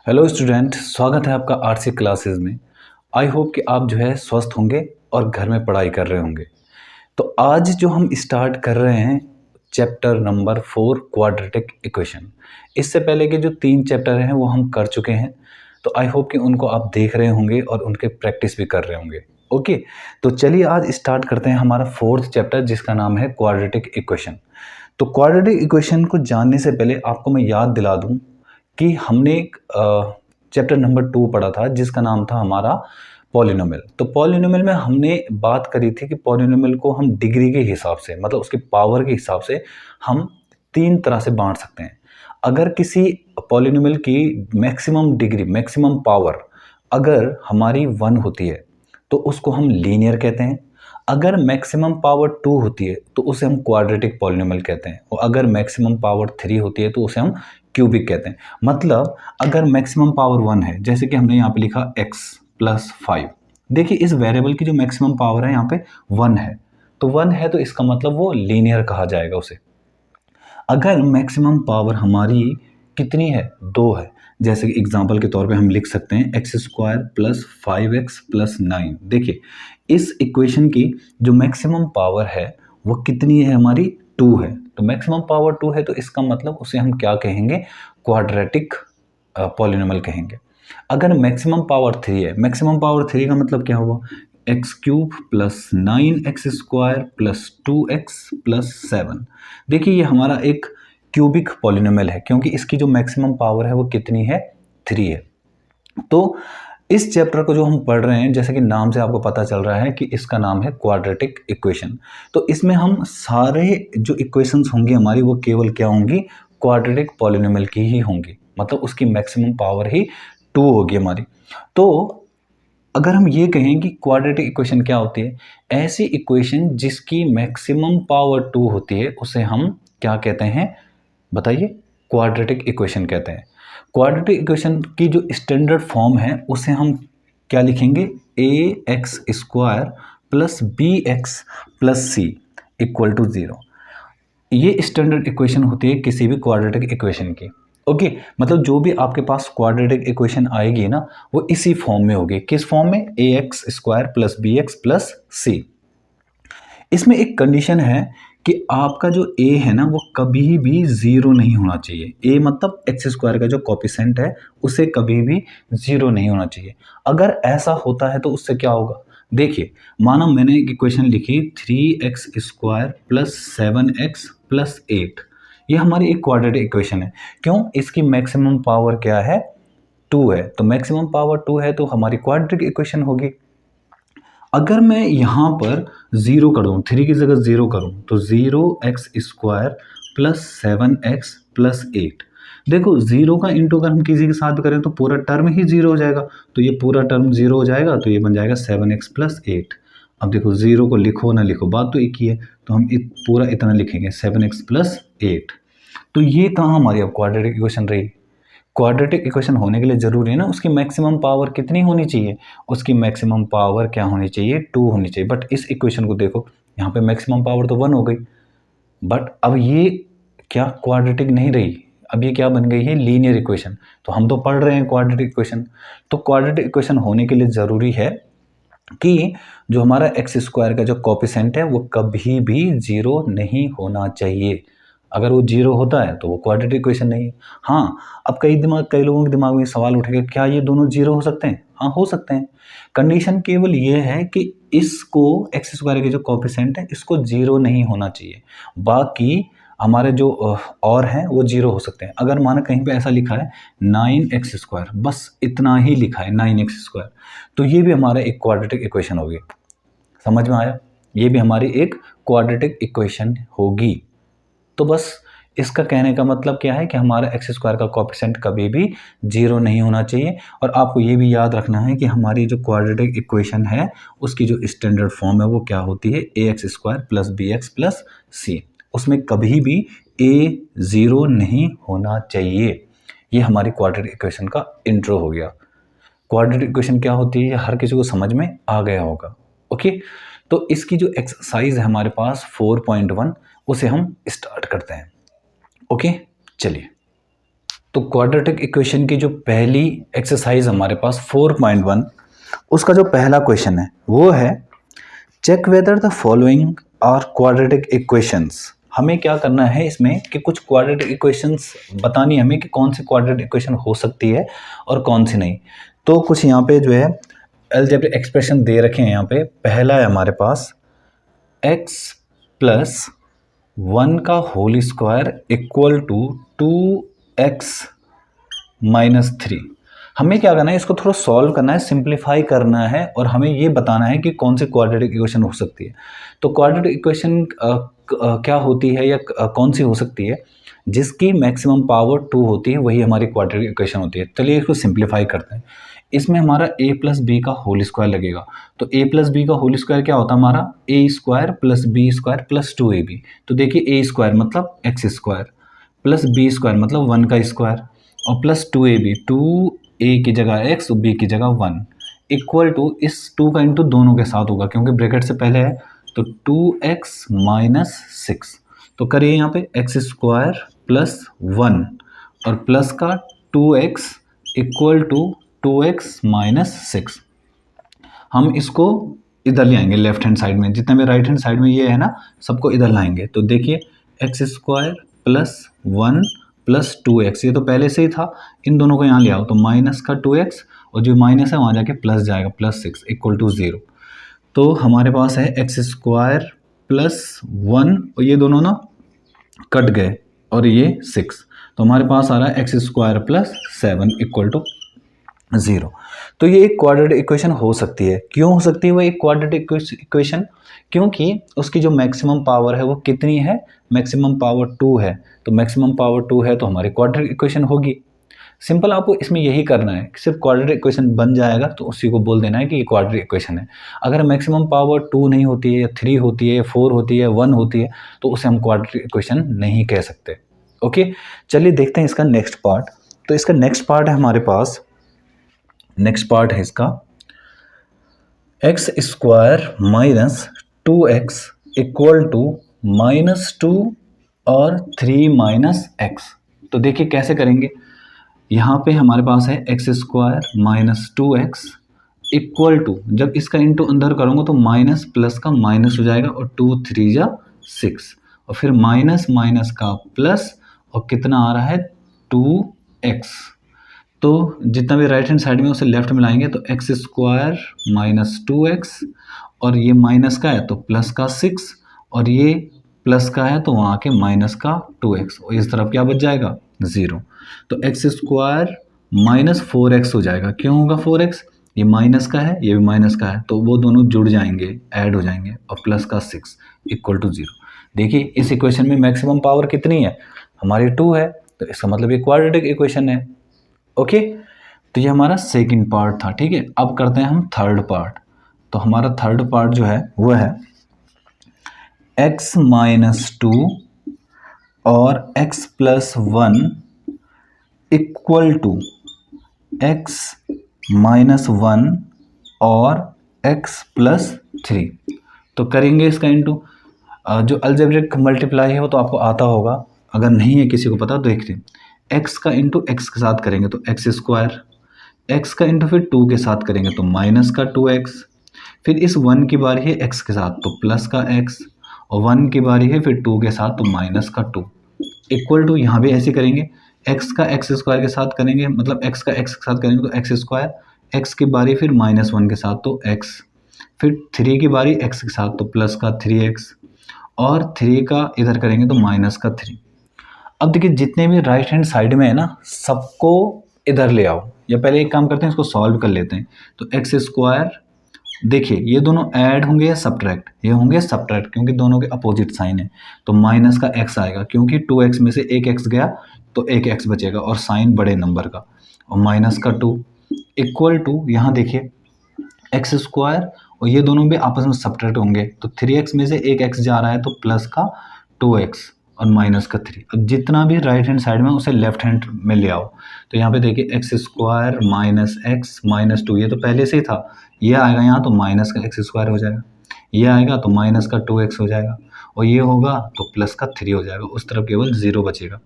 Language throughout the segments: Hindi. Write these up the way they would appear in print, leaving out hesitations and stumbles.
हेलो स्टूडेंट, स्वागत है आपका आरसी क्लासेस में। आई होप कि आप जो है स्वस्थ होंगे और घर में पढ़ाई कर रहे होंगे। तो आज जो हम स्टार्ट कर रहे हैं चैप्टर नंबर 4 क्वाड्रेटिक इक्वेशन। इससे पहले के जो 3 चैप्टर हैं वो हम कर चुके हैं, तो आई होप कि उनको आप देख रहे होंगे और उनके प्रैक्टिस भी कर रहे होंगे। ओके, तो चलिए आज स्टार्ट करते हैं हमारा 4th चैप्टर जिसका नाम है क्वाड्रेटिक इक्वेशन। तो क्वाड्रेटिक इक्वेशन को जानने से पहले आपको मैं याद दिला दूं कि हमने एक चैप्टर नंबर 2 पढ़ा था जिसका नाम था हमारा पॉलिनोमियल। तो पॉलिनोमियल में हमने बात करी थी कि पॉलिनोमियल को हम डिग्री के हिसाब से, मतलब उसके पावर के हिसाब से हम 3 तरह से बांट सकते हैं। अगर किसी पॉलिनोमियल की मैक्सिमम डिग्री, मैक्सिमम पावर अगर हमारी 1 होती है तो उसको हम लीनियर कहते हैं। अगर मैक्सिमम पावर 2 होती है तो उसे हम क्वाड्रेटिक पॉलिनोमियल कहते हैं, और अगर मैक्सिमम पावर 3 होती है तो उसे हम क्यूबिक कहते हैं। मतलब अगर मैक्सिमम पावर 1 है, जैसे कि हमने यहाँ पे लिखा x + 5। देखिए इस वेरिएबल की जो मैक्सिमम पावर है यहाँ पे 1 है, तो 1 है तो इसका मतलब वो लीनियर कहा जाएगा उसे। अगर मैक्सिमम पावर हमारी कितनी है, 2 है, जैसे कि एग्जांपल के तौर पे हम लिख सकते हैं x² + 5x + 9। देखिए इस इक्वेशन की जो मैक्सिमम पावर है वो कितनी है, हमारी 2 है। तो मैक्सिमम पावर 2 है तो इसका मतलब उसे हम क्या कहेंगे, क्वाड्रेटिक पॉलिनोमियल कहेंगे। अगर मैक्सिमम पावर 3 है, मैक्सिमम पावर 3 का मतलब क्या हुआ, x³ + 9x² + 2x + 7। देखिए ये हमारा एक क्यूबिक पॉलिनोमियल है क्योंकि इसकी जो मैक्सिमम पावर है वो कितनी है, 3 है। तो इस चैप्टर को जो हम पढ़ रहे हैं, जैसे कि नाम से आपको पता चल रहा है कि इसका नाम है क्वाड्रेटिक इक्वेशन। तो इसमें हम सारे जो इक्वेशंस होंगी हमारी वो केवल क्या होंगी, क्वाड्रेटिक पॉलिनोमियल की ही होंगी, मतलब उसकी मैक्सिमम पावर ही 2 होगी हमारी। तो अगर हम ये कहें कि क्वाड्रेटिक इक्वेशन क्या होती है, ऐसी इक्वेशन जिसकी मैक्सिमम पावर 2 होती है उसे हम क्या कहते हैं, बताइए, क्वाड्रेटिक इक्वेशन कहते हैं। क्वाड्रेटिक इक्वेशन की जो स्टैंडर्ड फॉर्म है उसे हम क्या लिखेंगे, ax² + bx + c = 0। ये स्टैंडर्ड इक्वेशन होती है किसी भी क्वाड्रेटिक इक्वेशन की। ओके, मतलब जो भी आपके पास क्वाड्रेटिक इक्वेशन आएगी ना वो इसी फॉर्म में होगी। किस फॉर्म में, ax² + bx + c। इसमें एक कंडीशन है कि आपका जो a है ना वो कभी भी 0 नहीं होना चाहिए। a मतलब x² का जो कोफिशिएंट है उसे कभी भी 0 नहीं होना चाहिए। अगर ऐसा होता है तो उससे क्या होगा, देखिए माना मैंने एक इक्वेशन लिखी 3x² + 7x + 8। ये हमारी एक क्वाड्रेटिक इक्वेशन है। क्यों, इसकी मैक्सिमम पावर क्या है, 2 है। तो मैक्सिमम पावर 2 है तो हमारी क्वाड्रेटिक इक्वेशन होगी। अगर मैं यहाँ पर 0 कर दूँ, 3 की जगह 0 करूँ तो 0x² + 7x + 8। देखो 0 का इंटू अगर हम किसी के साथ करें तो पूरा टर्म ही 0 हो जाएगा, तो ये पूरा टर्म 0 हो जाएगा, तो ये बन जाएगा 7x + 8। अब देखो 0 को लिखो ना लिखो बात तो एक ही है, तो हम पूरा इतना लिखेंगे 7x + 8। तो ये कहाँ हमारी अब क्वाड्रेटिक इक्वेशन रही। क्वाड्रेटिक इक्वेशन होने के लिए ज़रूरी है ना उसकी मैक्सिमम पावर कितनी होनी चाहिए, उसकी मैक्सिमम पावर क्या होनी चाहिए, 2 होनी चाहिए। बट इस इक्वेशन को देखो, यहाँ पे मैक्सिमम पावर तो 1 हो गई, बट अब ये क्या क्वाड्रेटिक नहीं रही, अब ये क्या बन गई है, लीनियर इक्वेशन। तो हम तो पढ़ रहे हैं क्वाड्रेटिक इक्वेशन, तो क्वाड्रेटिक इक्वेशन होने के लिए ज़रूरी है कि जो हमारा x² का जो कोफिशिएंट है वो कभी भी 0 नहीं होना चाहिए। अगर वो 0 होता है तो वो क्वाड्रेटिक इक्वेशन नहीं है। हाँ, अब कई लोगों के दिमाग में सवाल उठेगा, क्या ये दोनों 0 हो सकते हैं? हाँ, हो सकते हैं। कंडीशन केवल ये है कि इसको x² के जो कोफिशिएंट है इसको 0 नहीं होना चाहिए, बाकी हमारे जो और हैं वो 0 हो सकते हैं। अगर माना कहीं पे ऐसा लिखा है 9x², बस इतना ही लिखा है 9x², तो ये भी हमारा एक क्वाड्रेटिक इक्वेशन होगी। समझ में आया, ये भी हमारी एक क्वाड्रेटिक इक्वेशन होगी। तो बस इसका कहने का मतलब क्या है कि हमारा x² का कोफिशिएंट कभी भी 0 नहीं होना चाहिए। और आपको ये भी याद रखना है कि हमारी जो क्वाड्रेटिक इक्वेशन है उसकी जो स्टैंडर्ड फॉर्म है वो क्या होती है, ax² + bx + c। उसमें कभी भी a 0 नहीं होना चाहिए। ये हमारी क्वाड्रेटिक इक्वेशन का इंट्रो हो गया। क्वाड्रेटिक इक्वेशन क्या होती है, हर किसी को समझ में आ गया होगा। ओके, तो इसकी जो एक्सरसाइज है हमारे पास 4.1 उसे हम स्टार्ट करते हैं। ओके, चलिए। तो क्वाड्रेटिक इक्वेशन की जो पहली एक्सरसाइज हमारे पास 4.1 उसका जो पहला क्वेश्चन है वो है check whether the following are quadratic equations. हमें क्या करना है इसमें कि कुछ क्वाड्रेटिक इक्वेशंस बतानी है हमें कि कौन सी क्वाड्रेटिक इक्वेशन हो सकती है और कौन सी नहीं। तो कुछ यहाँ पे जो है अलजेब्रिक एक्सप्रेशन दे रखे हैं। यहाँ पे पहला है हमारे पास x प्लस 1 का whole square equal to 2x minus 3। हमें क्या करना है, इसको थोड़ा सॉल्व करना है, सिंप्लीफाई करना है और हमें ये बताना है कि कौन सी क्वाड्रेटिक इक्वेशन हो सकती है। तो क्वाड्रेटिक इक्वेशन क्या होती है या कौन सी हो सकती है जिसकी मैक्सिमम पावर 2 होती है, वही हमारी क्वाड्रेटिक इक्वेशन होती है। चलिए इसको सिंप्लीफाई करते हैं। इसमें हमारा a प्लस बी का होल स्क्वायर लगेगा। तो a प्लस बी का होल स्क्वायर क्या होता है हमारा a square plus B square plus 2ab। तो देखिए a स्क्वायर मतलब x square plus B square मतलब 1 का स्क्वायर और प्लस 2ab, 2a की जगह x और b की जगह 1 इक्वल टू इस 2 का इंटू दोनों के साथ होगा क्योंकि ब्रैकेट से पहले है। तो 2x माइनस 6। तो करिए यहाँ पे x स्क्वायर प्लस 1 और प्लस का 2x equal to 2x minus 6। हम इसको इधर ले आएंगे लेफ्ट हैंड साइड में, जितने में राइट हैंड साइड में ये है ना सबको इधर लाएंगे। तो देखिए x square plus 1 plus 2x, ये तो पहले से ही था, इन दोनों को यहाँ ले आओ तो माइनस का 2x और जो माइनस है वहाँ जाके प्लस जाएगा प्लस 6 इक्वल टू 0। तो हमारे पास है एक्स स्क्वायर प्लस 1 और ये दोनों ना कट गए और ये 6। तो हमारे पास आ रहा है X square plus 7 equal to 0। तो ये एक क्वाड्रेटिक इक्वेशन हो सकती है। क्यों हो सकती है वो एक क्वाड्रेटिक इक्वेशन? क्योंकि उसकी जो मैक्सिमम पावर है वो कितनी है, मैक्सिमम पावर 2 है। तो मैक्सिमम पावर 2 है तो हमारी क्वाड्रेटिक इक्वेशन होगी। सिंपल आपको इसमें यही करना है, सिर्फ क्वाड्रेटिक इक्वेशन बन जाएगा तो उसी को बोल देना है कि ये क्वाड्रेटिक इक्वेशन है। अगर मैक्सिमम पावर 2 नहीं होती है या 3 होती है या 4 होती है 1 होती है तो उसे हम क्वाड्रेटिक इक्वेशन नहीं कह सकते। ओके, चलिए देखते हैं इसका नेक्स्ट पार्ट। तो इसका नेक्स्ट पार्ट है हमारे पास, नेक्स्ट पार्ट है इसका X square minus 2x equal to minus 2 और 3 माइनस एक्स। तो देखिए कैसे करेंगे, यहाँ पे हमारे पास है X square minus 2x equal to, जब इसका इंटू अंदर करूँगा तो माइनस प्लस का माइनस हो जाएगा और 2 3 जा 6 और फिर माइनस माइनस का प्लस और कितना आ रहा है 2x। तो जितना भी राइट हैंड साइड में उसे लेफ्ट में लाएंगे तो एक्स स्क्वायर माइनस 2x और ये माइनस का है तो प्लस का 6 और ये प्लस का है तो वहाँ के माइनस का 2x और इस तरफ क्या बच जाएगा 0। तो एक्स स्क्वायर माइनस 4x हो जाएगा। क्यों होगा 4x, ये माइनस का है ये भी माइनस का है तो वो दोनों जुड़ जाएंगे, ऐड हो जाएंगे और प्लस का 6 इक्वल टू 0। देखिए इस इक्वेशन में मैक्सिमम पावर कितनी है हमारी 2 है, तो इसका मतलब ये क्वाड्रेटिक इक्वेशन है। ओके, तो ये हमारा सेकंड पार्ट था। ठीक है, अब करते हैं हम थर्ड पार्ट। तो हमारा थर्ड पार्ट जो है वो है x माइनस 2 और x plus 1 equal to x minus 1 और x प्लस 3। तो करेंगे इसका इंटू, जो अलजेब्रिक मल्टीप्लाई है वो तो आपको आता होगा, अगर नहीं है किसी को पता तो देखते हैं। x का इंटू एक्स के साथ करेंगे तो एक्स स्क्वायर, x का इंटू फिर 2 के साथ करेंगे तो माइनस का 2x, फिर इस 1 की बारी है x के साथ तो प्लस का x और 1 की बारी है फिर 2 के साथ तो माइनस का 2 इक्वल टू, यहाँ भी ऐसे करेंगे x का एक्स स्क्वायर के साथ करेंगे, मतलब x का x के साथ करेंगे तो एक्स स्क्वायर, x की बारी फिर माइनस 1 के साथ तो x, फिर 3 की बारी x के साथ तो प्लस का 3x और 3 का इधर करेंगे तो माइनस का 3। अब देखिए जितने भी राइट हैंड साइड में है ना सबको इधर ले आओ, या पहले एक काम करते हैं इसको सॉल्व कर लेते हैं। तो एक्स स्क्वायर, देखिए ये दोनों ऐड होंगे या सब्ट्रैक्ट, ये होंगे सब्ट्रैक्ट क्योंकि दोनों के अपोजिट साइन है। तो माइनस का x आएगा क्योंकि 2x में से एक x गया तो एक x बचेगा और साइन बड़े नंबर का, और माइनस का 2 इक्वल टू, यहाँ देखिए एक्स स्क्वायर और ये दोनों भी आपस में सब्ट्रैक्ट होंगे तो 3x में से एक x जा रहा है तो प्लस का 2x और माइनस का 3। अब जितना भी राइट हैंड साइड में उसे लेफ्ट हैंड में ले आओ। तो यहाँ पे देखिए x square minus x minus 2, ये तो पहले से ही था, ये आएगा यहाँ तो माइनस का एक्स स्क्वायर हो जाएगा, ये आएगा तो माइनस का 2x हो जाएगा और ये होगा तो प्लस का 3 हो जाएगा, उस तरफ केवल 0 बचेगा।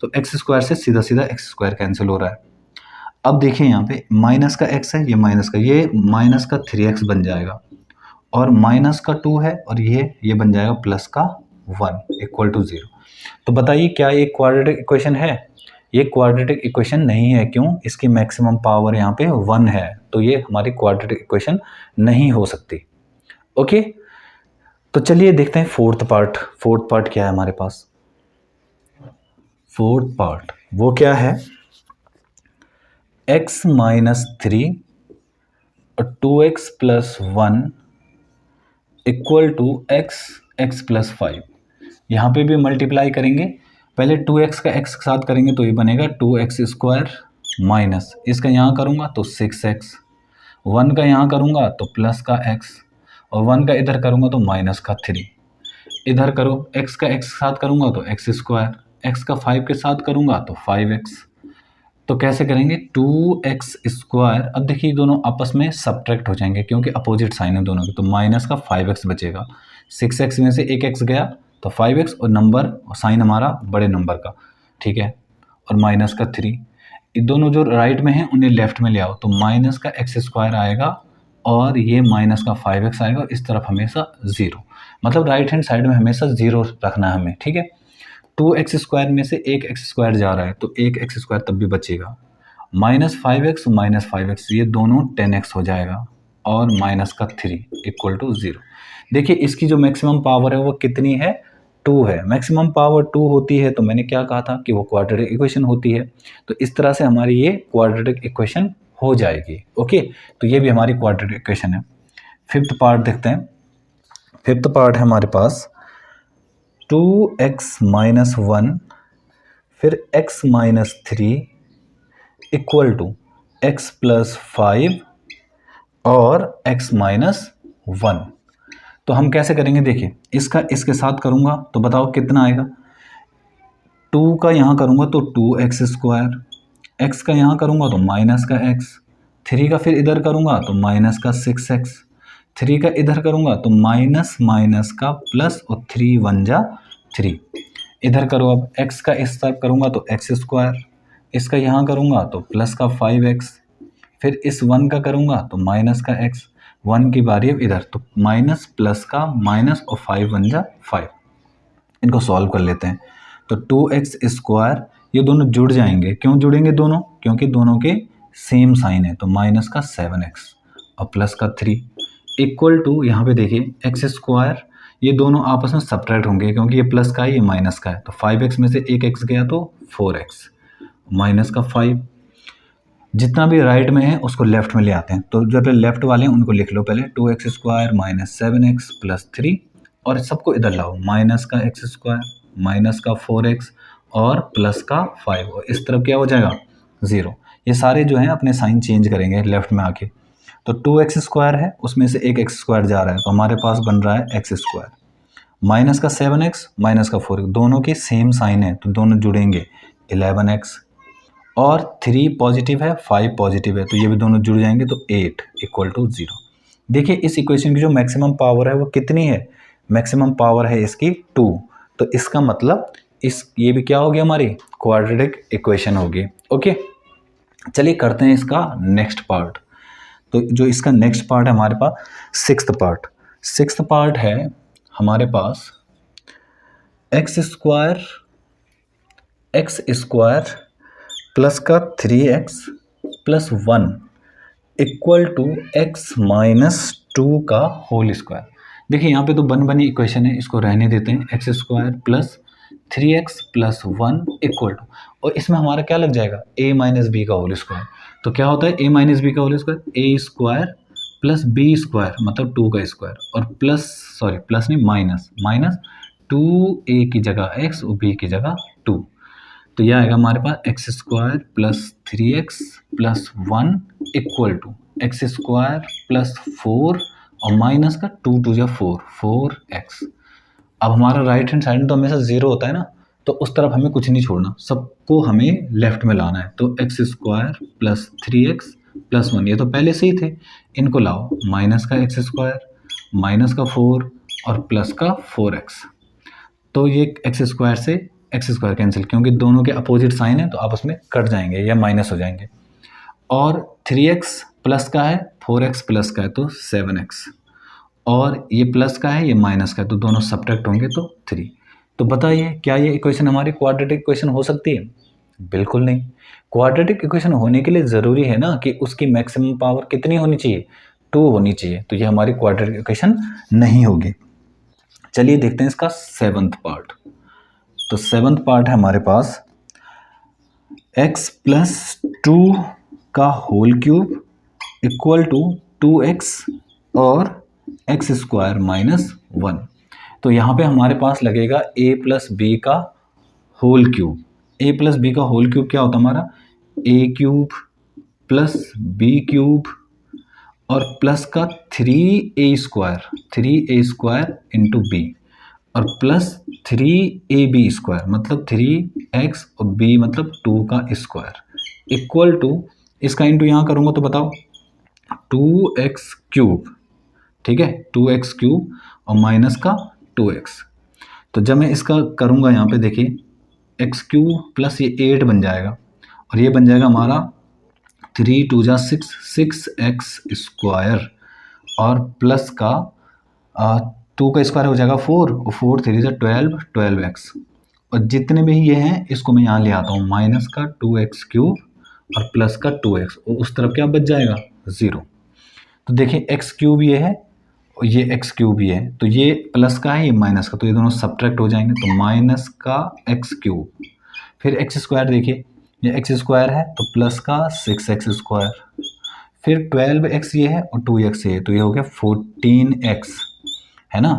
तो एक्स स्क्वायर से सीधा सीधा एक्स स्क्वायर कैंसिल हो रहा है। अब देखिए यहाँ पे माइनस का एक्स है, ये माइनस का, ये माइनस का 3x बन जाएगा और माइनस का 2 है और ये बन जाएगा प्लस का 1 इक्वल टू 0। तो बताइए क्या ये क्वाड्रेटिक इक्वेशन है? ये क्वाड्रेटिक इक्वेशन नहीं है। क्यों? इसकी मैक्सिमम पावर यहाँ पे 1 है, तो ये हमारी क्वाड्रेटिक इक्वेशन नहीं हो सकती। ओके, तो चलिए देखते हैं फोर्थ पार्ट। फोर्थ पार्ट क्या है हमारे पास? फोर्थ पार्ट वो क्या है? x माइनस 3 और 2x plus 1 equal to x plus 5। यहाँ पे भी मल्टीप्लाई करेंगे, पहले 2x का x के साथ करेंगे तो ये बनेगा 2x स्क्वायर माइनस इसका यहाँ करूँगा तो 6x, 1 का यहाँ करूँगा तो प्लस का x और 1 का इधर करूँगा तो माइनस का 3। इधर करो, x का x के साथ करूँगा तो x स्क्वायर, x का 5 के साथ करूँगा तो 5x। तो कैसे करेंगे? 2x square. अब देखिए दोनों आपस में सब्ट्रैक्ट हो जाएंगे क्योंकि अपोजिट साइन है दोनों के, तो माइनस का 5x बचेगा। 6x में से एक x गया तो 5x और नंबर साइन हमारा बड़े नंबर का, ठीक है, और माइनस का 3। ये दोनों जो राइट में हैं उन्हें लेफ्ट में ले आओ तो माइनस का x स्क्वायर आएगा और ये माइनस का 5x आएगा, इस तरफ हमेशा 0, मतलब राइट हैंड साइड में हमेशा 0 रखना है हमें, ठीक है। 2x स्क्वायर में से एक x स्क्वायर जा रहा है तो एक x स्क्वायर तब भी बचेगा। माइनस 5x ये दोनों 10x हो जाएगा और माइनस का 3 इक्वल टू 0। देखिए इसकी जो मैक्सिमम पावर है वो कितनी है? 2 है। मैक्सिमम पावर 2 होती है तो मैंने क्या कहा था कि वो क्वाड्रेटिक इक्वेशन होती है। तो इस तरह से हमारी ये क्वाड्रेटिक इक्वेशन हो जाएगी। ओके, तो ये भी हमारी क्वाड्रेटिक इक्वेशन है। फिफ्थ पार्ट देखते हैं। फिफ्थ पार्ट है हमारे पास 2x माइनस 1 फिर x minus 3 equal to x plus 5 और x माइनस 1। तो हम कैसे करेंगे? देखिए इसका इसके साथ करूँगा तो बताओ कितना आएगा। 2 का यहाँ करूँगा तो 2x स्क्वायर, x का यहाँ करूँगा तो माइनस का x, 3 का फिर इधर करूँगा तो माइनस का 6x, 3 का इधर करूँगा तो माइनस माइनस का प्लस और 3 1 जा 3। इधर करो, अब x का इस तरफ करूँगा तो x स्क्वायर, इसका यहाँ करूँगा तो प्लस का 5x, फिर इस 1 का करूँगा तो माइनस का x, 1 की बारी अब इधर तो माइनस प्लस का माइनस और 5 1 जा 5। इनको सॉल्व कर लेते हैं तो 2x स्क्वायर ये दोनों जुड़ जाएंगे। क्यों जुड़ेंगे दोनों? क्योंकि दोनों के सेम साइन है, तो माइनस का 7x और प्लस का 3 इक्वल टू, यहाँ पे देखिए x स्क्वायर ये दोनों आपस में सब्ट्रैक्ट होंगे क्योंकि ये प्लस का है ये माइनस का है, तो 5x में से एक x गया तो 4x माइनस का 5। जितना भी राइट में है उसको लेफ्ट में ले आते हैं, तो जो लेफ्ट वाले हैं उनको लिख लो पहले, 2x square minus 7x plus 3 और सबको इधर लाओ, माइनस का x स्क्वायर माइनस का 4x और प्लस का 5 और इस तरफ क्या हो जाएगा 0। ये सारे जो हैं अपने साइन चेंज करेंगे लेफ्ट में आके। तो 2x स्क्वायर है उसमें से एक x स्क्वायर जा रहा है तो हमारे पास बन रहा है x स्क्वायर, माइनस का 7x माइनस का 4x दोनों के सेम साइन है तो दोनों जुड़ेंगे 11x और 3 पॉजिटिव है 5 पॉजिटिव है तो ये भी दोनों जुड़ जाएंगे तो 8 इक्वल टू 0। देखिए इस इक्वेशन की जो मैक्सिमम पावर है वो कितनी है? मैक्सिमम पावर है इसकी 2, तो इसका मतलब ये भी क्या होगी हमारी क्वाड्रेटिक इक्वेशन होगी। ओके, चलिए करते हैं इसका नेक्स्ट पार्ट। तो जो इसका नेक्स्ट पार्ट है हमारे पास सिक्स्थ पार्ट है हमारे पास एक्स स्क्वायर प्लस का 3x plus 1 equal to x minus 2 का होल स्क्वायर। देखिए यहाँ पे तो बन बनी इक्वेशन है, इसको रहने देते हैं। X square plus 3x plus 1 equal to, और इसमें हमारा क्या लग जाएगा a माइनस बी का होल स्क्वायर। तो क्या होता है a माइनस बी का whole square? a square plus B square मतलब 2 का स्क्वायर और प्लस नहीं माइनस 2a की जगह x और b की जगह 2। तो यह आएगा हमारे पास x square plus 3x plus 1 equal to x square plus 4 और माइनस का 2 2 जा 4x। अब हमारा राइट हैंड साइड में तो हमेशा 0 होता है ना, तो उस तरफ हमें कुछ नहीं छोड़ना, सबको हमें लेफ्ट में लाना है। तो x square plus 3x plus 1 ये तो पहले से ही थे, इनको लाओ, माइनस का एक्स स्क्वायर माइनस का 4 और प्लस का 4x। तो ये एक्स स्क्वायर से एक्स स्क्वायर कैंसिल, क्योंकि दोनों के अपोजिट साइन है तो आपस में कट जाएंगे या माइनस हो जाएंगे। और 3x प्लस का है, 4x प्लस का है तो 7x, और ये प्लस का है ये माइनस का है तो दोनों सब्ट्रैक्ट होंगे तो 3। तो बताइए क्या ये इक्वेशन हमारी क्वाड्रेटिक इक्वेशन हो सकती है? बिल्कुल नहीं। क्वाड्रेटिक इक्वेशन होने के लिए ज़रूरी है ना कि उसकी मैक्सिमम पावर कितनी होनी चाहिए? 2 होनी चाहिए। तो ये हमारी क्वाड्रेटिक इक्वेशन नहीं होगी। चलिए देखते हैं इसका 7th पार्ट। तो 7th पार्ट है हमारे पास x प्लस 2 का whole cube equal to 2x और एक्स स्क्वायर माइनस 1। तो यहाँ पे हमारे पास लगेगा a प्लस बी का whole cube. a plus B का होल क्यूब क्या होता है हमारा? a cube plus b cube और प्लस का 3a स्क्वायर इंटू बी और प्लस 3ab स्क्वायर मतलब 3x और b मतलब 2 का स्क्वायर इक्वल टू, इसका इंटू यहाँ करूँगा तो बताओ 2x क्यूब, ठीक है, 2x क्यूब और माइनस का 2x। तो जब मैं इसका करूँगा यहाँ पे देखिए x क्यूब प्लस ये 8 बन जाएगा और ये बन जाएगा हमारा 3 2 जा 6, 6x स्क्वायर और प्लस का 2 का स्क्वायर हो जाएगा 4 और 4 3 जा 12, 12x। और जितने भी ये हैं इसको मैं यहाँ ले आता हूँ, माइनस का 2x क्यूब और प्लस का 2x, और उस तरफ क्या बच जाएगा? 0। तो देखिए x क्यूब ये है और ये x क्यूब ये है, तो ये प्लस का है ये माइनस का, तो ये दोनों सब्ट्रैक्ट हो जाएंगे। तो माइनस का x क्यूब, फिर x स्क्वायर देखिए ये x स्क्वायर है तो प्लस का 6x स्क्वायर, फिर 12x ये है और 2x ये है तो ये हो गया 14x, है ना।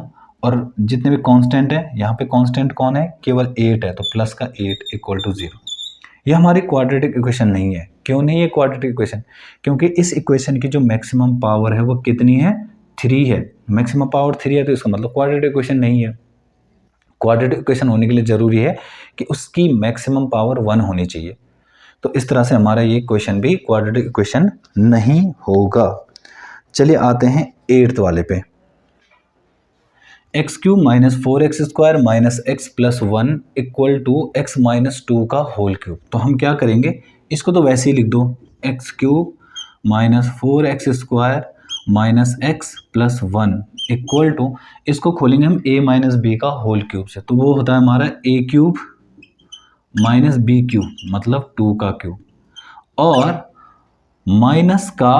और जितने भी कांस्टेंट है यहाँ पे कांस्टेंट कौन है? केवल 8 है, तो प्लस का 8 इक्वल टू 0। ये हमारी क्वाड्रेटिक इक्वेशन नहीं है। क्यों नहीं है क्वाड्रेटिक इक्वेशन? क्योंकि इस इक्वेशन की जो मैक्सिमम पावर है वो कितनी है? 3 है। मैक्सिमम पावर 3 है तो इसका मतलब क्वाड्रेटिक इक्वेशन नहीं है। क्वाड्रेटिक इक्वेशन होने के लिए ज़रूरी है कि उसकी मैक्सिमम पावर 1 होनी चाहिए। तो इस तरह से हमारा ये क्वेश्चन भी क्वाड्रेटिक इक्वेशन नहीं होगा। चलिए आते हैं 8th वाले पे। X cube minus 4x square minus X plus 1 equal to X minus 2 का होल क्यूब। तो हम क्या करेंगे, इसको तो वैसे ही लिख दो, X cube minus 4x square minus X plus 1 equal to, इसको खोलेंगे हम a माइनस बी का होल क्यूब से, तो वो होता है हमारा a cube minus B cube मतलब 2 का क्यूब और माइनस का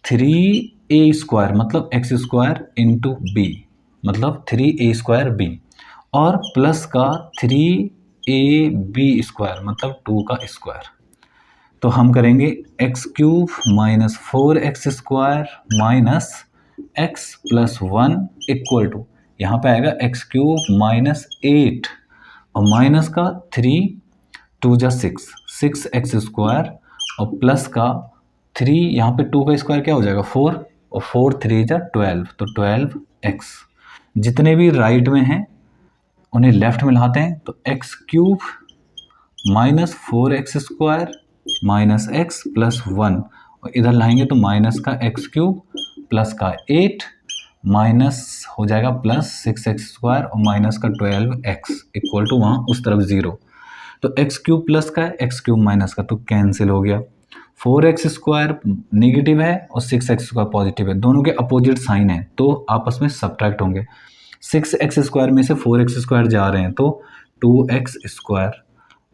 3a स्क्वायर मतलब एक्स स्क्वायर इंटू बी मतलब 3a स्क्वायर बी और प्लस का 3ab स्क्वायर मतलब 2 का स्क्वायर। तो हम करेंगे X cube minus 4x square minus X plus 1 equal to, यहाँ पे आएगा एक्स क्यूब माइनस 8 और माइनस का 3 2 जा 6, 6x स्क्वायर और प्लस का 3, यहाँ पे 2 का स्क्वायर क्या हो जाएगा 4 और 4 3 जा 12 तो 12x। जितने भी राइट में हैं उन्हें लेफ्ट में लाते हैं, तो x cube minus 4x square minus X plus 1 और इधर लाएंगे तो माइनस का एक्स क्यूब प्लस का 8 माइनस हो जाएगा प्लस 6x स्क्वायर और माइनस का 12x इक्वल टू वहाँ उस तरफ 0। तो एक्स क्यूब प्लस का है, एक्स क्यूब माइनस का तो कैंसिल हो गया। 4x स्क्वायर नेगेटिव है और 6x स्क्वायर पॉजिटिव है, दोनों के अपोजिट साइन है तो आपस में सब्ट्रैक्ट होंगे। 6x स्क्वायर में से 4x स्क्वायर जा रहे हैं तो 2x स्क्वायर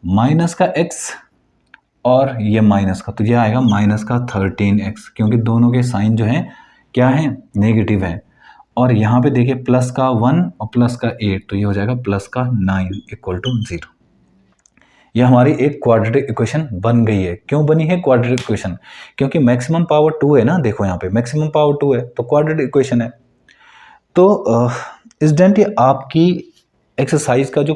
माइनस का x और ये माइनस का, तो ये आएगा माइनस का 13x क्योंकि दोनों के साइन जो हैं क्या हैं? नेगेटिव है। और यहाँ पे देखिए प्लस का 1 और प्लस का 8 तो ये हो जाएगा प्लस का 9 इक्वल टू 0। ये हमारी एक क्वाड्रेटिक इक्वेशन बन गई है। क्यों बनी है क्वाड्रेटिक इक्वेशन? क्योंकि मैक्सिमम पावर 2 है ना, देखो यहाँ पे मैक्सिमम पावर 2 है तो क्वाड्रेटिक इक्वेशन है। तो स्टूडेंट ये आपकी एक्सरसाइज का जो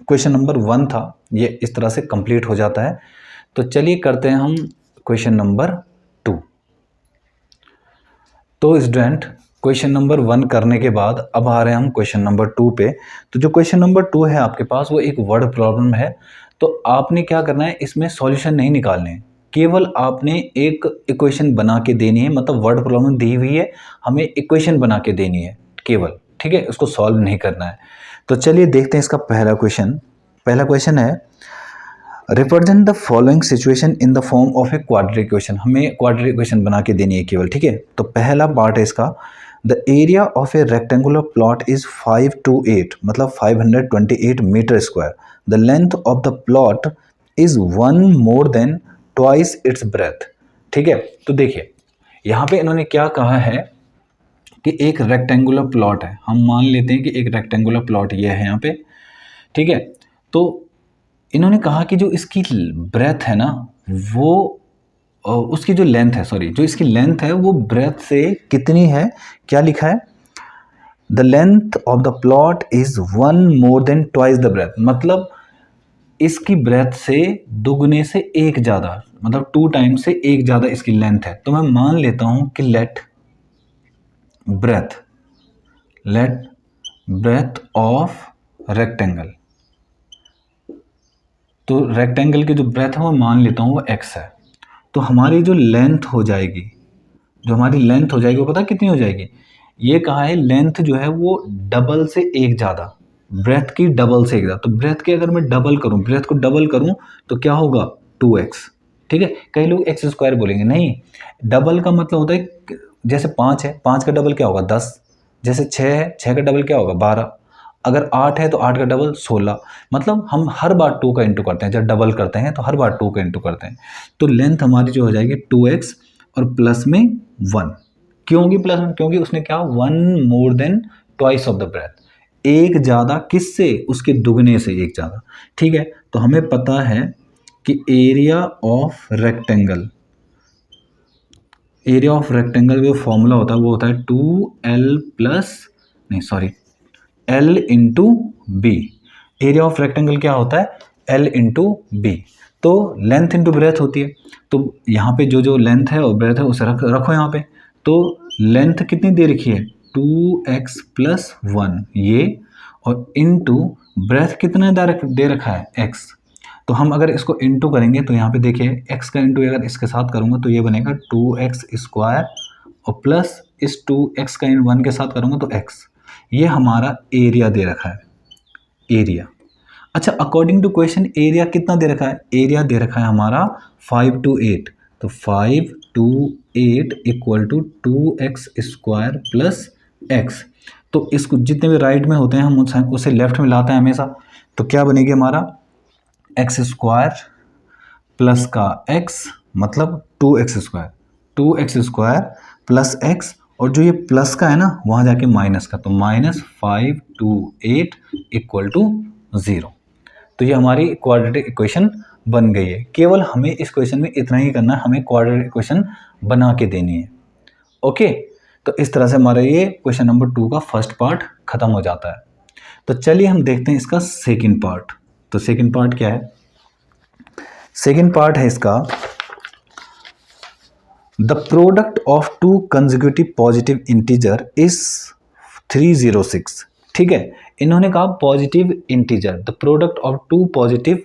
क्वेश्चन नंबर 1 था ये इस तरह से कंप्लीट हो जाता है। तो चलिए करते हैं हम क्वेश्चन नंबर 2। तो स्टूडेंट क्वेश्चन नंबर 1 करने के बाद अब आ रहे हैं हम क्वेश्चन नंबर 2 पे। तो जो क्वेश्चन नंबर 2 है आपके पास वो एक वर्ड प्रॉब्लम है। तो आपने क्या करना है, इसमें सॉल्यूशन नहीं निकालने हैं, केवल आपने एक इक्वेशन बना के देनी है। मतलब वर्ड प्रॉब्लम दी हुई है, हमें इक्वेशन बना के देनी है केवल, ठीक है, उसको सॉल्व नहीं करना है। तो चलिए देखते हैं इसका पहला क्वेश्चन। पहला क्वेश्चन है represent the following situation in the form of a quadratic equation. हमें क्वाड्रेटिक इक्वेशन बना के देनी है केवल, ठीक है। तो पहला पार्ट है इसका, the area of a rectangular plot is 528, मतलब 528 metre square. The length of the plot is 1 more than twice its breadth, ठीक है। तो देखिए यहाँ पे इन्होंने क्या कहा है कि एक रेक्टेंगुलर प्लॉट है, हम मान लेते हैं कि एक रेक्टेंगुलर प्लॉट ये है यहाँ पे, ठीक है। तो इन्होंने कहा कि जो इसकी ब्रेथ है ना, वो उसकी जो लेंथ है, सॉरी, जो इसकी लेंथ है वो ब्रेथ से कितनी है। क्या लिखा है, the length of the plot is 1 more than twice the breadth, मतलब इसकी ब्रेथ से दुगने से एक ज़्यादा, मतलब 2 टाइम्स से एक ज़्यादा इसकी लेंथ है। तो मैं मान लेता हूं कि लेट ब्रेथ ऑफ रेक्टेंगल, तो रेक्टेंगल की जो ब्रेथ है वो मान लेता हूँ वो x है। तो हमारी जो लेंथ हो जाएगी, वो पता कितनी हो जाएगी, ये कहा है लेंथ जो है वो डबल से एक ज़्यादा, ब्रेथ की डबल से एक ज़्यादा। तो ब्रेथ के अगर मैं डबल करूँ, ब्रेथ को डबल करूँ तो क्या होगा 2x, ठीक है। कई लोग x स्क्वायर बोलेंगे, नहीं, डबल का मतलब होता है जैसे 5 है, 5 का डबल क्या होगा 10, जैसे 6 है, 6 का डबल क्या होगा 12, अगर 8 है तो 8 का डबल 16, मतलब हम हर बार 2 का इंटू करते हैं, जब डबल करते हैं तो हर बार 2 का इंटू करते हैं। तो लेंथ हमारी जो हो जाएगी 2x और प्लस में 1, क्यों होगी प्लस 1, क्योंकि उसने क्या 1 more than twice of the breadth, एक ज़्यादा किससे, उसके दुगने से एक ज़्यादा, ठीक है। तो हमें पता है कि एरिया ऑफ रेक्टेंगल जो फॉर्मूला होता है वो होता है 2L into B. Area of rectangle क्या होता है, L इंटू बी। तो लेंथ इंटू ब्रेथ होती है, तो यहाँ पे जो लेंथ है और ब्रेथ है उसे रखो यहाँ पे। तो लेंथ कितनी दे रखी है 2x प्लस 1 ये, और इंटू ब्रेथ कितना दे रखा है x। तो हम अगर इसको इंटू करेंगे तो यहाँ पे देखिए x का इंटू अगर इसके साथ करूँगा तो ये बनेगा 2x स्क्वायर, और प्लस इस 2x का 1 के साथ करूँगा तो x। ये हमारा एरिया दे रखा है, एरिया। अच्छा, अकॉर्डिंग टू क्वेश्चन एरिया कितना दे रखा है, एरिया दे रखा है हमारा 5 to 8, तो 5 to 8 equal to 2x square plus x। तो इसको जितने भी राइट में होते हैं हम उसे लेफ्ट में लाते हैं हमेशा। तो क्या बनेगी हमारा x स्क्वायर प्लस का x, मतलब 2x स्क्वायर प्लस x, और जो ये प्लस का है ना वहाँ जाके माइनस का, तो -5 to 8 इक्वल टू 0। तो ये हमारी क्वाड्रेटिक इक्वेशन बन गई है। केवल हमें इस क्वेश्चन में इतना ही करना है, हमें क्वाड्रेटिक इक्वेशन बना के देनी है। ओके, तो इस तरह से हमारा ये क्वेश्चन नंबर 2 का फर्स्ट पार्ट खत्म हो जाता है। तो चलिए हम देखते हैं इसका सेकंड पार्ट। तो सेकंड पार्ट क्या है, सेकंड पार्ट है इसका the product of 2 consecutive positive integer is 306, ठीक है। इन्होंने कहा positive integer, the product of 2 positive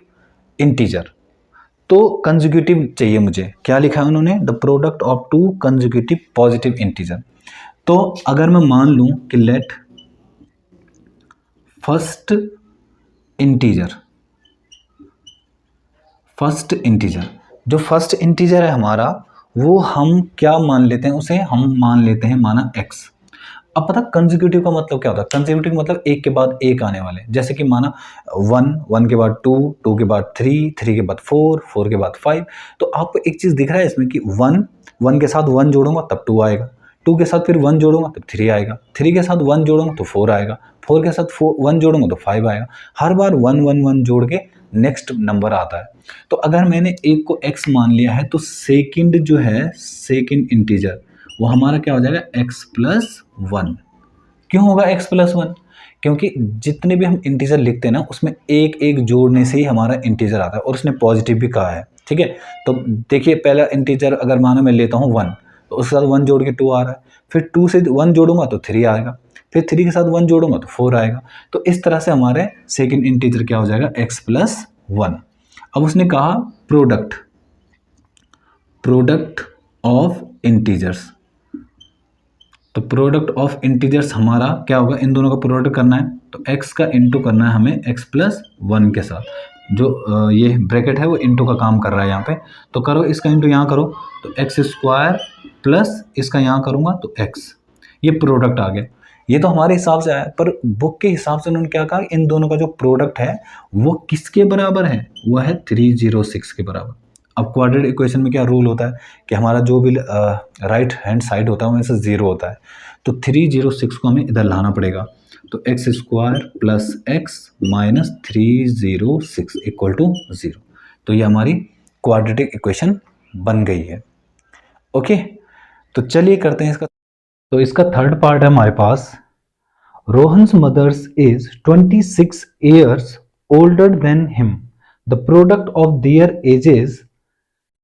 integer, तो कंसेक्यूटिव चाहिए मुझे। क्या लिखा है उन्होंने, the product of 2 consecutive positive integer. तो अगर मैं मान लूं कि लेट फर्स्ट इंटीजर, जो फर्स्ट इंटीजर है हमारा वो हम क्या मान लेते हैं, उसे हम मान लेते हैं माना x। अब पता कंसेक्यूटिव का मतलब क्या होता है, कंसेक्यूटिव मतलब एक के बाद एक आने वाले, जैसे कि माना 1 के बाद 2, 2 के बाद 3, 3 के बाद 4, 4 के बाद 5। तो आपको एक चीज़ दिख रहा है इसमें कि 1 के साथ 1 जोड़ूंगा तब 2 आएगा, 2 के साथ फिर 1 जोड़ूंगा तब 3 आएगा, 3 के साथ 1 जोड़ूंगा तो 4 आएगा, 4 के साथ 1 जोड़ूंगा तो 5 आएगा। हर बार 1 1 1 जोड़ के नेक्स्ट नंबर आता है। तो अगर मैंने एक को x मान लिया है तो सेकंड जो है, सेकंड इंटीजर वो हमारा क्या हो जाएगा x प्लस 1। क्यों होगा x प्लस 1, क्योंकि जितने भी हम इंटीजर लिखते हैं ना उसमें एक एक जोड़ने से ही हमारा इंटीजर आता है, और उसने पॉजिटिव भी कहा है, ठीक है। तो देखिए पहला इंटीजर अगर मानो मैं लेता हूँ 1, तो उसके साथ 1 जोड़ के 2 आ रहा है, फिर 2 से 1 जोड़ूंगा तो 3 आएगा, फिर 3 के साथ 1 जोड़ूंगा तो 4 आएगा। तो इस तरह से हमारे सेकंड इंटीजर क्या हो जाएगा x प्लस 1। अब उसने कहा प्रोडक्ट ऑफ इंटीजर्स, तो प्रोडक्ट ऑफ इंटीजर्स हमारा क्या होगा, इन दोनों का प्रोडक्ट करना है, तो x का इंटू करना है हमें x+1 के साथ। जो ये ब्रैकेट है वो इंटू का काम कर रहा है यहाँ पे, तो करो इसका इंटू यहाँ करो, तो x² प्लस इसका यहाँ करूँगा तो x, ये प्रोडक्ट आ गया। ये तो हमारे हिसाब से आया, पर बुक के हिसाब से उन्होंने क्या कहा, इन दोनों का जो प्रोडक्ट है वो किसके बराबर है, वो है 306 के बराबर। अब क्वाड्रेटिक इक्वेशन में क्या रूल होता है कि हमारा जो भी राइट हैंड साइड होता है वो से 0 होता है, तो 306 को हमें इधर लाना पड़ेगा, तो x² plus x minus 306 equal to 0। तो ये हमारी क्वाड्रेटिक इक्वेशन बन गई है। ओके, तो चलिए करते हैं इसका। तो इसका थर्ड पार्ट है हमारे पास, Rohan's mother's is 26 years older than him, the product of their ages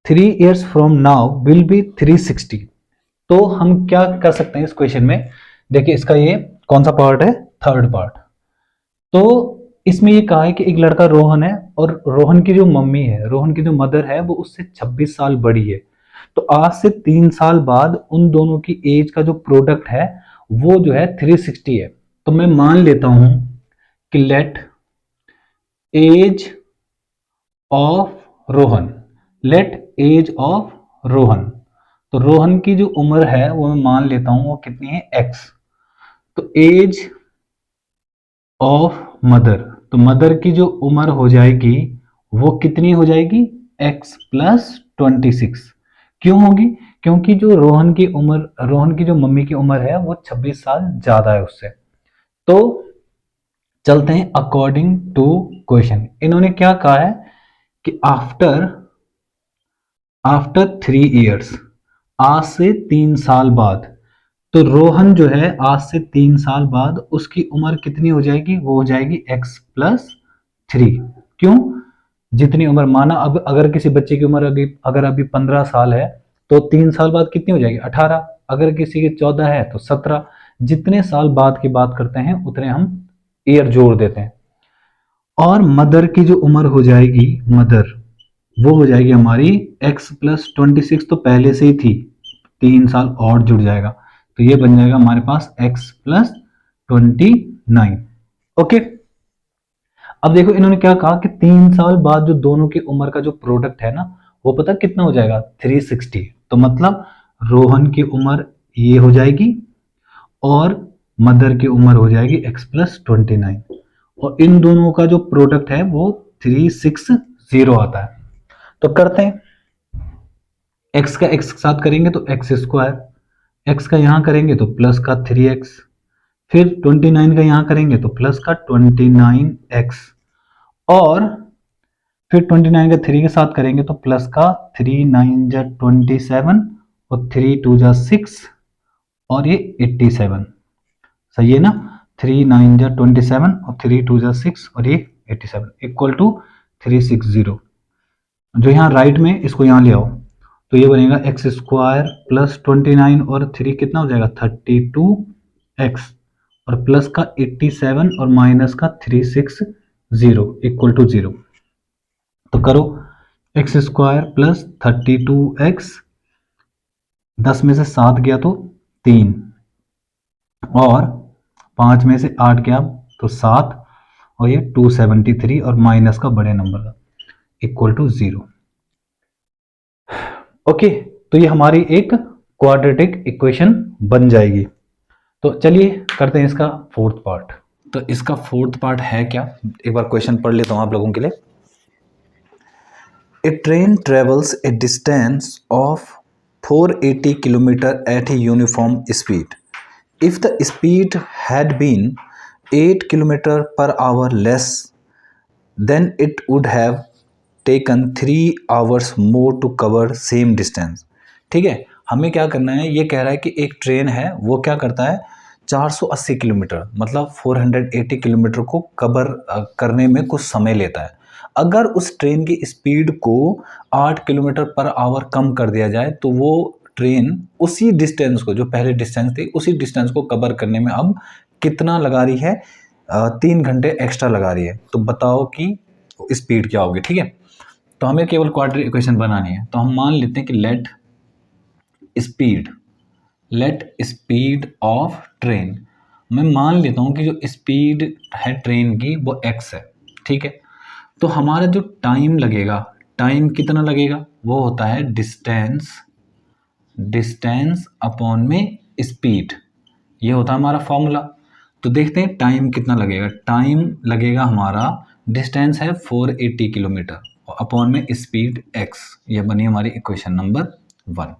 3 years from now will be 360। तो हम क्या कर सकते हैं इस क्वेश्चन में, देखिए इसका ये कौन सा पार्ट है, थर्ड पार्ट। तो इसमें ये कहा है कि एक लड़का रोहन है और रोहन की जो मम्मी है, रोहन की जो मदर है वो उससे 26 साल बड़ी है। तो आज से 3 साल बाद उन दोनों की एज का जो प्रोडक्ट है वो जो है 360 है। तो मैं मान लेता हूं कि let age of Rohan, let age of Rohan, तो रोहन की जो उम्र है वो मैं मान लेता हूं वो कितनी है, x। तो एज ऑफ मदर, तो मदर की जो उम्र हो जाएगी वो कितनी हो जाएगी, x+26। क्यों होगी, क्योंकि जो रोहन की उम्र, रोहन की जो मम्मी की उम्र है वो 26 साल ज्यादा है उससे। तो चलते हैं अकॉर्डिंग टू क्वेश्चन। इन्होंने क्या कहा है कि आफ्टर 3 years, आज से 3 साल बाद, तो रोहन जो है आज से 3 साल बाद उसकी उम्र कितनी हो जाएगी, वो हो जाएगी x+3। क्यों, जितनी उम्र माना, अब अगर किसी बच्चे की उम्र अगर अभी 15 साल है तो 3 साल बाद कितनी हो जाएगी, 18। अगर किसी की 14 है तो 17। जितने साल बाद की बात करते हैं उतने हम ईयर जोड़ देते हैं। और मदर की जो उम्र हो जाएगी, मदर वो हो जाएगी हमारी x+26, तो पहले से ही थी, 3 साल और जुड़ जाएगा, तो ये बन जाएगा हमारे पास x+29। ओके, अब देखो इन्होंने क्या कहा कि 3 साल बाद जो दोनों की उम्र का जो प्रोडक्ट है ना वो पता कितना हो जाएगा, 360। तो मतलब रोहन की उम्र ये हो जाएगी और मदर की उम्र हो जाएगी x+29, और इन दोनों का जो प्रोडक्ट है वो 360 आता है। तो करते हैं, x का x के साथ करेंगे तो x², x का यहां करेंगे तो प्लस का 3x, फिर 29 का यहां करेंगे तो प्लस का 29x, और फिर 29 का 3 के साथ करेंगे तो प्लस का 3 9 जा 27 और 3 2 जा 6 और ये 87। सही है ना, 3 9 जा 27 और 3 2 जा 6 और ये 87 इक्वल टू 360। जो यहाँ राइट में इसको यहाँ ले आओ तो ये बनेगा x² प्लस 29 और 3 कितना हो जाएगा 32x, और प्लस का 87 और माइनस का 360 इक्वल टू 0। तो करो x² प्लस 32x, 10 में से 7 गया तो 3, और 5 में से 8 गया तो 7, और ये 273 और माइनस का बड़े नंबर का इक्वल टू 0। ओके, तो ये हमारी एक क्वाड्रेटिक इक्वेशन बन जाएगी। तो चलिए करते हैं इसका फोर्थ पार्ट। तो इसका फोर्थ पार्ट है क्या, एक बार क्वेश्चन पढ़ लेता हूं आप लोगों के लिए। A train travels a distance of 480 kilometre at a uniform speed. If the speed had been 8 kilometre per hour less then it would have taken 3 hours more to cover same distance। ठीक है, हमें क्या करना है, ये कह रहा है कि एक ट्रेन है वो क्या करता है 480 किलोमीटर, मतलब 480 किलोमीटर को कवर करने में कुछ समय लेता है। अगर उस ट्रेन की स्पीड को 8 किलोमीटर पर आवर कम कर दिया जाए तो वो ट्रेन उसी डिस्टेंस को, जो पहले डिस्टेंस थी उसी डिस्टेंस को कवर करने में अब कितना लगा रही है, 3 घंटे एक्स्ट्रा लगा रही है। तो बताओ कि स्पीड क्या होगी। ठीक है, तो हमें केवल क्वाड्रेटिक इक्वेशन बनानी है। तो हम मान लेते हैं कि let let speed of train, मैं मान लेता हूँ कि जो स्पीड है ट्रेन की वो x है, ठीक है। तो हमारा जो टाइम लगेगा, टाइम कितना लगेगा, वो होता है डिस्टेंस अपॉन में स्पीड, ये होता है हमारा फॉर्मूला। तो देखते हैं टाइम कितना लगेगा। टाइम लगेगा हमारा, डिस्टेंस है 480 किलोमीटर अपॉन में स्पीड x, ये बनी हमारी इक्वेशन नंबर 1।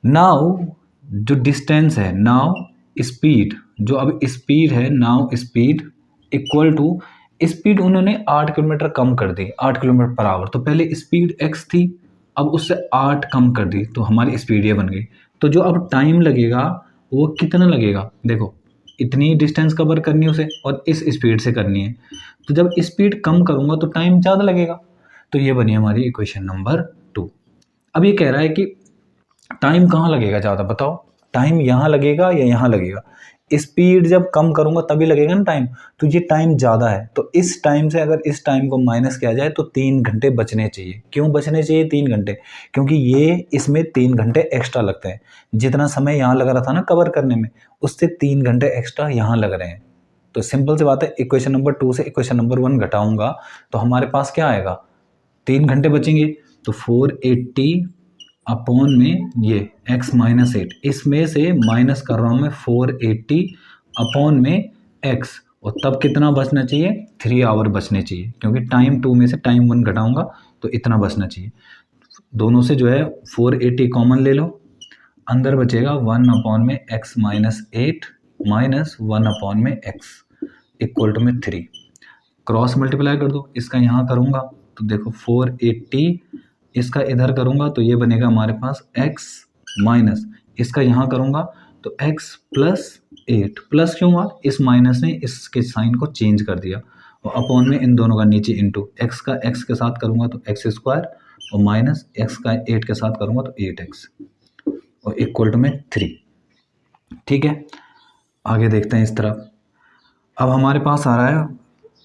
नाउ जो डिस्टेंस है, नाउ स्पीड, जो अब स्पीड है, now speed equal to, speed उन्होंने 8 किलोमीटर कम कर दी, 8 किलोमीटर पर आवर। तो पहले स्पीड x थी, अब उससे 8 कम कर दी, तो हमारी स्पीड ये बन गई। तो जो अब टाइम लगेगा वो कितना लगेगा, देखो इतनी डिस्टेंस कवर करनी है उसे और इस स्पीड से करनी है, तो जब स्पीड कम करूँगा तो टाइम ज़्यादा लगेगा। तो ये बनी हमारी इक्वेशन नंबर 2। अब ये कह रहा है कि टाइम कहाँ लगेगा ज़्यादा, बताओ टाइम यहाँ लगेगा या यहाँ लगेगा। स्पीड जब कम करूँगा तभी लगेगा ना टाइम, तो ये टाइम ज़्यादा है, तो इस टाइम से अगर इस टाइम को माइनस किया जाए तो 3 घंटे बचने चाहिए। क्यों बचने चाहिए 3 घंटे, क्योंकि ये इसमें 3 घंटे एक्स्ट्रा लगते हैं। जितना समय यहाँ लग रहा था ना कवर करने में, उससे 3 घंटे एक्स्ट्रा यहाँ लग रहे हैं। तो सिंपल सी बात है, इक्वेशन नंबर 2 से इक्वेशन नंबर 1 घटाऊंगा तो हमारे पास क्या आएगा, 3 घंटे बचेंगे। तो 480 अपॉन में ये x माइनस 8, इसमें से माइनस कर रहा हूँ मैं 480 अपॉन में x, और तब कितना बचना चाहिए, 3 आवर बचने चाहिए, क्योंकि टाइम 2 में से टाइम 1 घटाऊंगा तो इतना बचना चाहिए। दोनों से जो है 480 कॉमन ले लो, अंदर बचेगा 1 अपॉन में x माइनस 8 माइनस 1 अपॉन में x इक्वल टू में 3। क्रॉस मल्टीप्लाई कर दो, इसका यहाँ करूँगा तो देखो 480, इसका इधर करूँगा तो ये बनेगा हमारे पास x माइनस, इसका यहाँ करूँगा तो x प्लस 8, प्लस क्यों हुआ, इस माइनस ने इसके साइन को चेंज कर दिया, और अपॉन में इन दोनों का नीचे इंटू, x का x के साथ करूँगा तो x स्क्वायर, और माइनस x का 8 के साथ करूँगा तो 8x, और इक्वल टू में 3। ठीक है, आगे देखते हैं इस तरफ। अब हमारे पास आ रहा है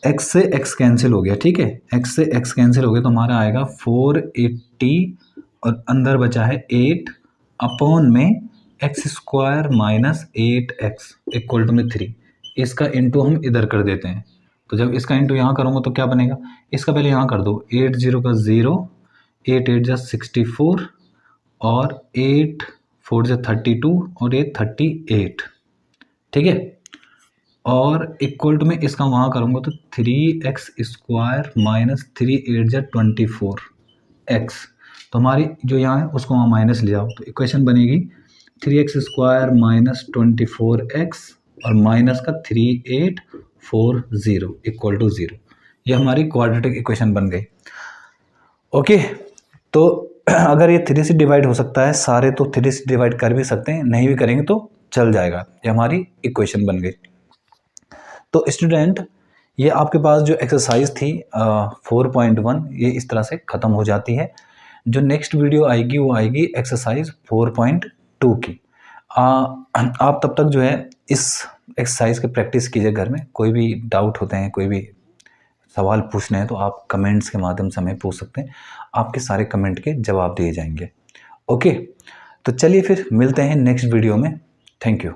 x से x कैंसिल हो गया, ठीक है, x से x कैंसिल हो गया तो हमारा आएगा 480 और अंदर बचा है 8 अपॉन में x square minus 8x equal to में 3। इसका इंटू हम इधर कर देते हैं, तो जब इसका इंटू यहाँ करूँगा तो क्या बनेगा, इसका पहले यहाँ कर दो, 8 0 का 0, 8 8 जा 64 और 8 4 जा 32 और 8 38, ठीक है, और इक्वल टू में इसका वहाँ करूँगा तो 3x स्क्वायर माइनस 3 8 जा 24x, तो हमारी जो यहाँ है उसको वहाँ माइनस ले जाओ, तो इक्वेशन बनेगी 3x स्क्वायर माइनस 24x और माइनस का 3840 इक्वल टू 0। ये हमारी क्वाड्रेटिक इक्वेशन बन गई। ओके, तो अगर ये 3 से डिवाइड हो सकता है सारे, तो 3 से डिवाइड कर भी सकते हैं, नहीं भी करेंगे तो चल जाएगा। ये हमारी इक्वेशन बन गई। तो स्टूडेंट, ये आपके पास जो एक्सरसाइज थी 4.1 ये इस तरह से ख़त्म हो जाती है। जो नेक्स्ट वीडियो आएगी वो आएगी एक्सरसाइज 4.2 की। आप तब तक जो है इस एक्सरसाइज की प्रैक्टिस कीजिए घर में। कोई भी डाउट होते हैं, कोई भी सवाल पूछने हैं तो आप कमेंट्स के माध्यम से हमें पूछ सकते हैं, आपके सारे कमेंट के जवाब दिए जाएंगे। ओके, तो चलिए फिर मिलते हैं नेक्स्ट वीडियो में। Thank you.